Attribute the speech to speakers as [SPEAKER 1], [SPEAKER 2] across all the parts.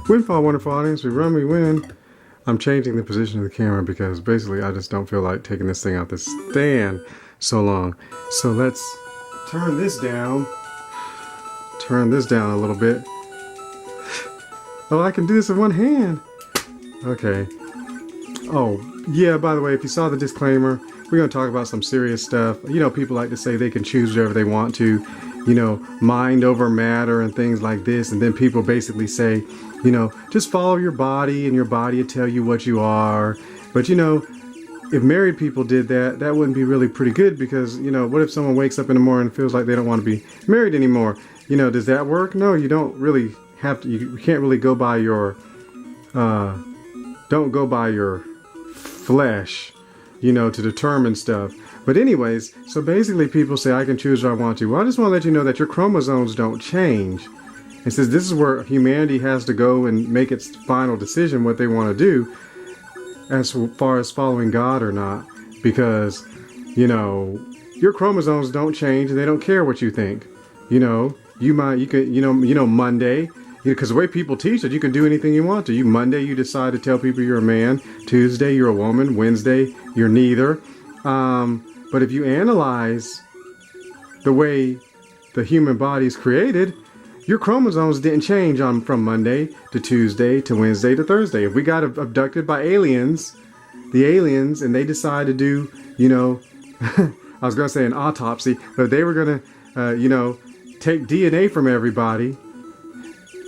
[SPEAKER 1] Windfall, wonderful audience. We run, we win. I'm changing the position of the camera because basically I just don't feel like taking this thing out the stand so long. So let's turn this down. Turn this down a little bit. Oh, I can do this with one hand. Okay. Oh, yeah, by the way, if you saw the disclaimer, we're going to talk about some serious stuff. You know, people like to say they can choose whatever they want to, you know, mind over matter and things like this. And then people basically say, you know, just follow your body and your body will tell you what you are. But, you know, if married people did that, that wouldn't be really pretty good because, you know, what if someone wakes up in the morning and feels like they don't want to be married anymore? You know, does that work? No, you don't really have to. You can't really go by your, don't go by your flesh, you know, to determine stuff. But anyways, so basically people say I can choose what I want to. Well, I just want to let you know that your chromosomes don't change. It says this is where humanity has to go and make its final decision what they want to do as far as following God or not. Because, you know, your chromosomes don't change and they don't care what you think. You know, you could, you know, Monday, because the way people teach it, you can do anything you want to. Monday, you decide to tell people you're a man. Tuesday, you're a woman. Wednesday, you're neither. But if you analyze the way the human body is created, your chromosomes didn't change from Monday to Tuesday to Wednesday to Thursday. If we got abducted by aliens, and they decide to do, you know, I was going to say an autopsy, but they were going to, you know, take DNA from everybody,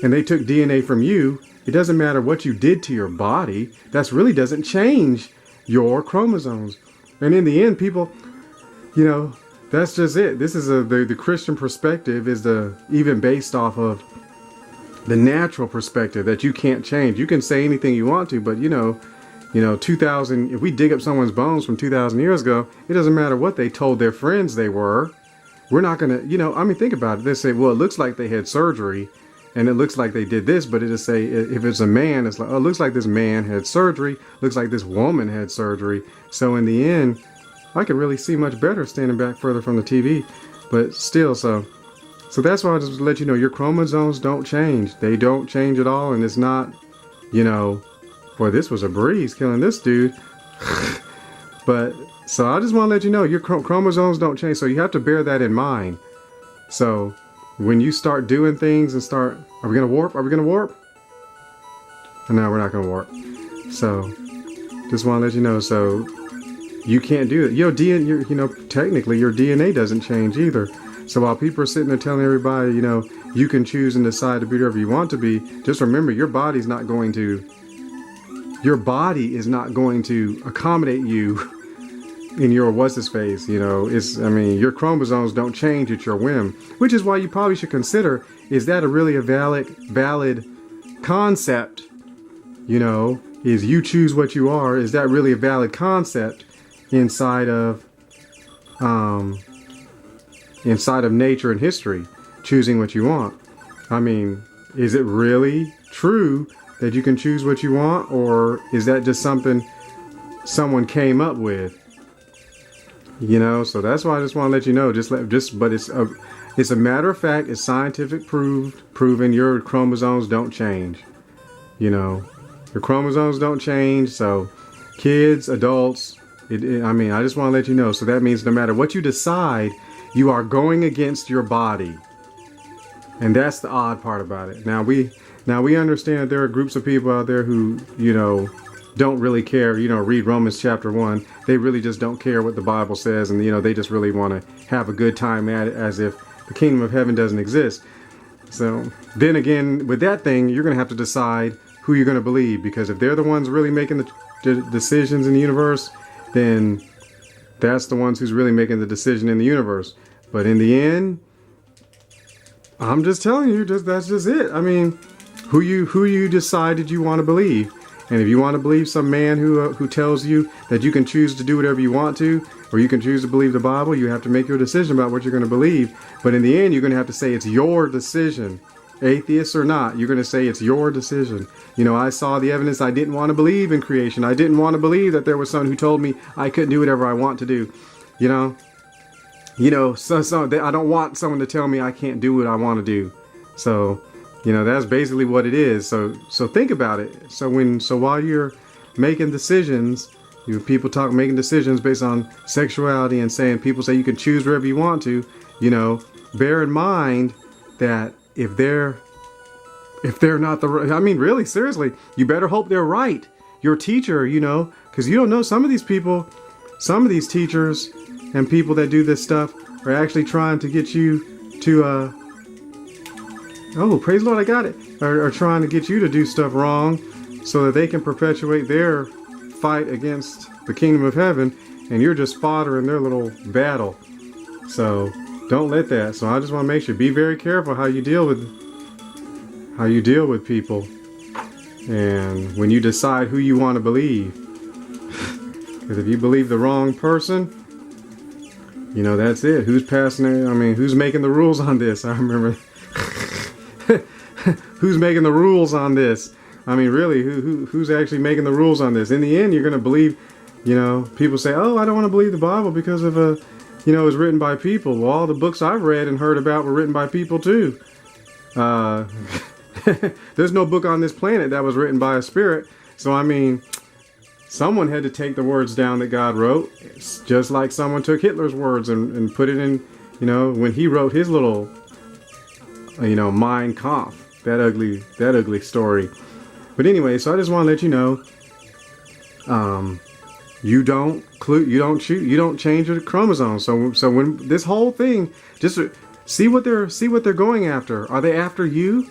[SPEAKER 1] and they took DNA from you, it doesn't matter what you did to your body. That really doesn't change your chromosomes. And in the end, people, you know, that's just it. This is the Christian perspective is even based off of the natural perspective that you can't change. You can say anything you want to, but you know, 2000, if we dig up someone's bones from 2,000 years ago, it doesn't matter what they told their friends they were. We're not going to, you know, I mean, think about it. They say, well, it looks like they had surgery and it looks like they did this, but it'll say, if it's a man, it's like, oh, it looks like this man had surgery. Looks like this woman had surgery. So in the end, I could really see much better standing back further from the TV, but still, so that's why I just let you know, your chromosomes don't change. They don't change at all. And it's not, you know, boy, this was a breeze killing this dude. But so I just want to let you know your chromosomes don't change. So you have to bear that in mind. So when you start doing things and are we going to warp? Are we going to warp? No, we're not going to warp. So just want to let you know. So you can't do it. You know, technically your DNA doesn't change either. So while people are sitting there telling everybody, you know, you can choose and decide to be whatever you want to be, just remember your body is not going to accommodate you in your what's-his-face, you know. I mean, your chromosomes don't change at your whim, which is why you probably should consider, is that really a valid concept? You know, is you choose what you are, is that really a valid concept inside of nature and history, choosing what you want? I mean, is it really true that you can choose what you want, or is that just something someone came up with? You know, so that's why I just want to let you know, but it's a matter of fact, it's scientific proven your chromosomes don't change. You know, your chromosomes don't change. So kids, adults, I mean, I just want to let you know. So that means no matter what you decide, you are going against your body. And that's the odd part about it. Now we understand there are groups of people out there who, you know, don't really care, you know, read Romans chapter 1. They really just don't care what the Bible says, and, you know, they just really want to have a good time at it as if the kingdom of heaven doesn't exist. So then again, with that thing, you're going to have to decide who you're going to believe, because if they're the ones really making the decisions in the universe, then that's the ones who's really making the decision in the universe. But in the end, I'm just telling you, that's just it. I mean, who you decided you want to believe. And if you want to believe some man who tells you that you can choose to do whatever you want to, or you can choose to believe the Bible, you have to make your decision about what you're going to believe. But in the end, you're going to have to say it's your decision. Atheist or not, you're going to say it's your decision. You know, I saw the evidence. I didn't want to believe in creation. I didn't want to believe that there was someone who told me I couldn't do whatever I want to do. You know, so I don't want someone to tell me I can't do what I want to do. So You know, that's basically what it is. So think about it. So while you're making decisions, people making decisions based on sexuality and saying, people say you can choose wherever you want to, you know, bear in mind that if they're not I mean, really, seriously, you better hope they're right. Your teacher, you know, because you don't know, some of these people, some of these teachers and people that do this stuff are actually trying to get you to, oh, praise the Lord, I got it, are trying to get you to do stuff wrong so that they can perpetuate their fight against the kingdom of heaven, and you're just fodder in their little battle. So don't let that. So I just want to make sure, be very careful how you deal with people, and when you decide who you want to believe. Because if you believe the wrong person, you know, that's it. Who's passing it? I mean, who's making the rules on this? I remember. Who's making the rules on this? I mean, really, who's actually making the rules on this? In the end, you're going to believe, you know, people say, oh, I don't want to believe the Bible because of you know, it was written by people. Well, all the books I've read and heard about were written by people too. There's no book on this planet that was written by a spirit. So, I mean, someone had to take the words down that God wrote. It's just like someone took Hitler's words and put it in, you know, when he wrote his little, you know, Mein Kampf, that ugly story. But anyway, so I just want to let you know, you don't change your chromosomes. So when this whole thing, just see what they're going after. Are they after you?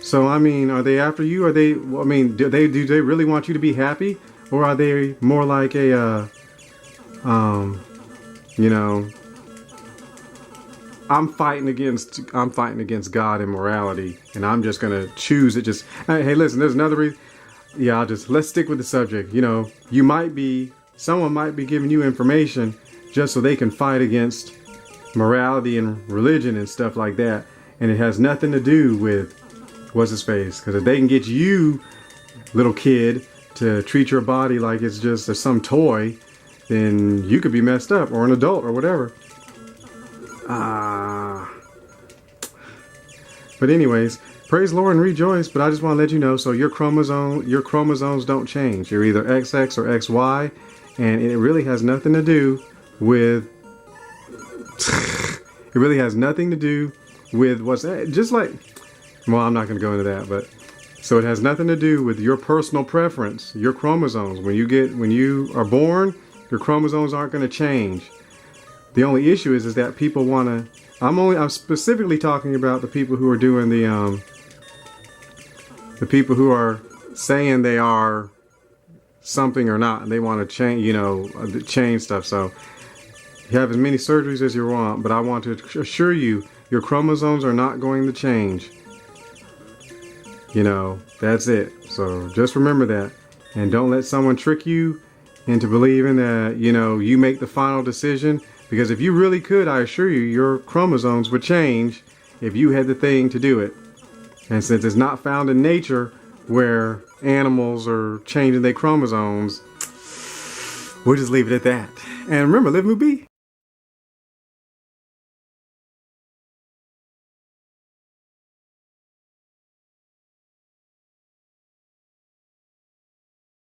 [SPEAKER 1] So I mean, are they after you? Are they? I mean, do they really want you to be happy, or are they more like a, you know, I'm fighting against God and morality, and I'm just gonna choose it. Just hey, listen, there's another reason. Yeah, let's stick with the subject. You know, someone might be giving you information just so they can fight against morality and religion and stuff like that, and it has nothing to do with what's his face. Because if they can get you, little kid, to treat your body like it's just some toy, then you could be messed up, or an adult, or whatever. But anyways, praise the Lord and rejoice. But I just want to let you know, so your chromosomes don't change. You're either XX or XY, and it really has nothing to do with it really has nothing to do with what's just like, well, I'm not going to go into that, but so it has nothing to do with your personal preference, your chromosomes. When you are born, your chromosomes aren't going to change. The only issue is that people want to, I'm specifically talking about the people who are doing the people who are saying they are something or not, and they want to change, you know, change stuff. So you have as many surgeries as you want, but I want to assure you, your chromosomes are not going to change. You know, that's it. So just remember that, and don't let someone trick you into believing that, you know, you make the final decision. Because if you really could, I assure you, your chromosomes would change if you had the thing to do it. And since it's not found in nature where animals are changing their chromosomes, we'll just leave it at that. And remember, live, move, be.